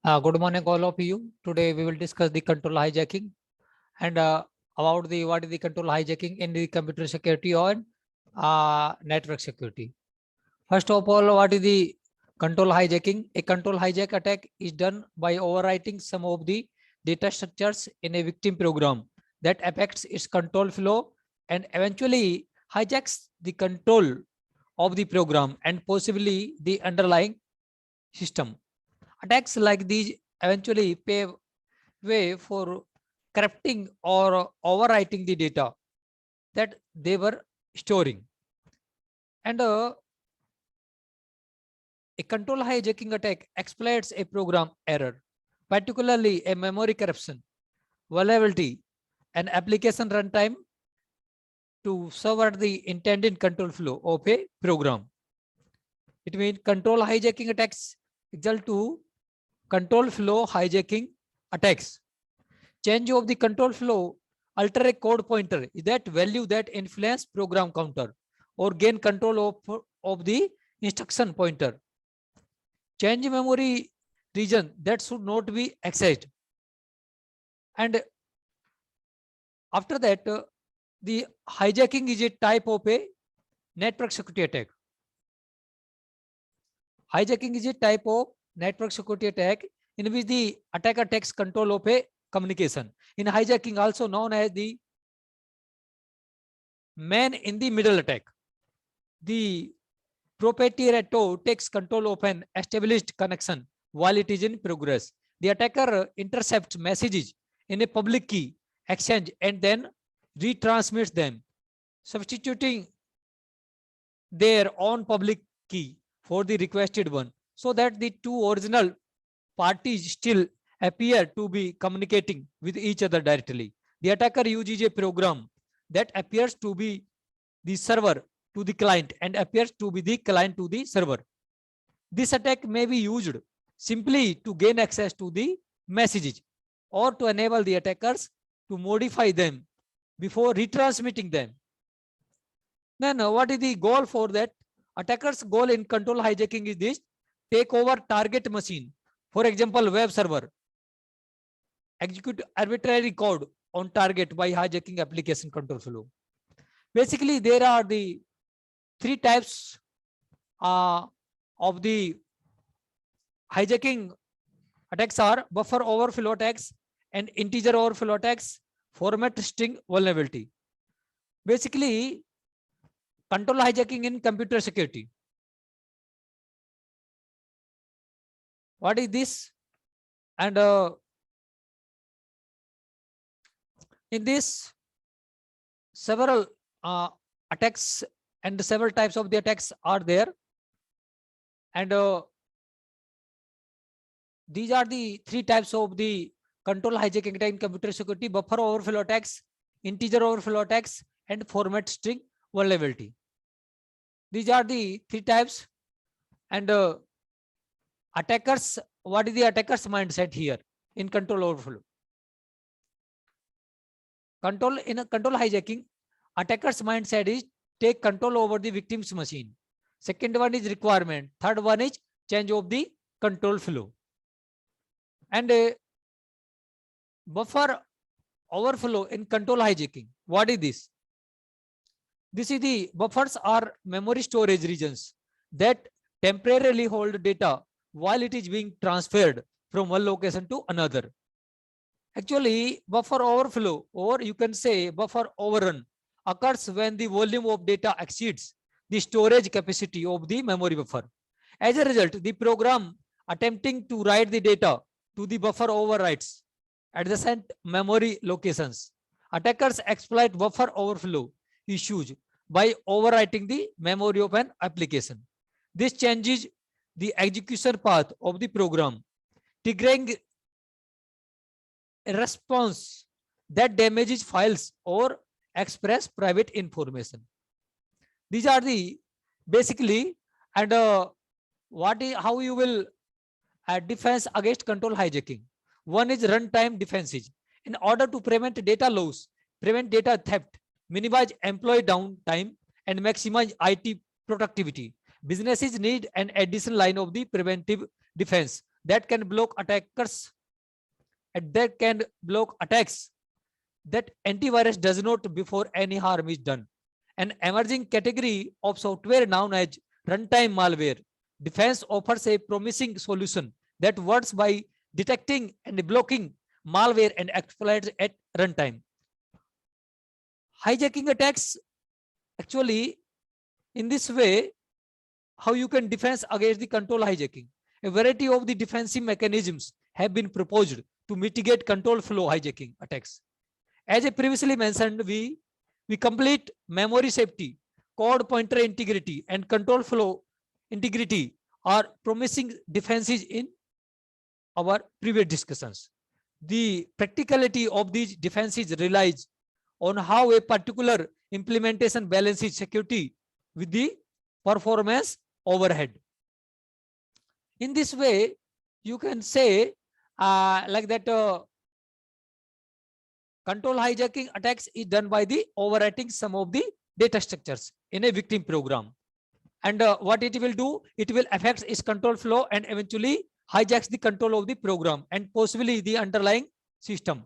Good morning, all of you. Today we will discuss the control hijacking and about the what is the control hijacking in the computer security or network security. First of all, what is the control hijacking? A control hijack attack is done by overwriting some of the data structures in a victim program that affects its control flow and eventually hijacks the control of the program and possibly the underlying system. Attacks like these eventually pave way for corrupting or overwriting the data that they were storing. And a control hijacking attack exploits a program error, particularly a memory corruption, vulnerability, and application runtime to subvert the intended control flow of a program. It means control hijacking attacks result to control flow hijacking attacks. Change of the control flow alter a code pointer is that value that influence program counter or gain control of the instruction pointer. Change memory region that should not be accessed. And after that, the hijacking is a type of a network security attack. Hijacking is a type of network security attack in which the attacker takes control of a communication. In hijacking, also known as the man in the middle attack, the perpetrator takes control of an established connection while it is in progress. The attacker intercepts messages in a public key exchange and then retransmits them, substituting their own public key for the requested one, so that the two original parties still appear to be communicating with each other directly. The attacker uses a program that appears to be the server to the client and appears to be the client to the server. This attack may be used simply to gain access to the messages or to enable the attackers to modify them before retransmitting them. Then what is the goal for that? Attacker's goal in control hijacking is this: take over target machine, for example, web server, execute arbitrary code on target by hijacking application control flow. Basically, there are the three types of the hijacking attacks are buffer overflow attacks and integer overflow attacks, format string vulnerability. Basically, control hijacking in computer security. What is this? And in this, several attacks and several types of the attacks are there. And these are the three types of the control hijacking attack in computer security: buffer overflow attacks, integer overflow attacks, and format string vulnerability. These are the three types. And attackers, what is the attacker's mindset here in control overflow? In a control hijacking, attacker's mindset is take control over the victim's machine. Second one is requirement. Third one is change of the control flow. And buffer overflow in control hijacking. What is this? This is the buffers are memory storage regions that temporarily hold data while it is being transferred from one location to another. Actually, buffer overflow, or you can say buffer overrun, occurs when the volume of data exceeds the storage capacity of the memory buffer. As a result, the program attempting to write the data to the buffer overwrites adjacent memory locations. Attackers exploit buffer overflow issues by overwriting the memory of an application. This changes the execution path of the program, triggering a response that damages files or express private information. These are the basically, and how you will defense against control hijacking. One is runtime defenses. In order to prevent data loss, prevent data theft, minimize employee downtime, and maximize IT productivity, businesses need an additional line of the preventive defense that can block attackers and that can block attacks that antivirus does not before any harm is done. An emerging category of software known as runtime malware. Defense offers a promising solution that works by detecting and blocking malware and exploits at runtime. Hijacking attacks, actually, in this way, how you can defend against the control hijacking. A variety of the defensive mechanisms have been proposed to mitigate control flow hijacking attacks. As I previously mentioned, we complete memory safety, code pointer integrity, and control flow integrity are promising defenses in our previous discussions. The practicality of these defenses relies on how a particular implementation balances security with the performance overhead. In this way, you can say like that control hijacking attacks is done by the overwriting some of the data structures in a victim program. And what it will do, it will affect its control flow and eventually hijacks the control of the program and possibly the underlying system.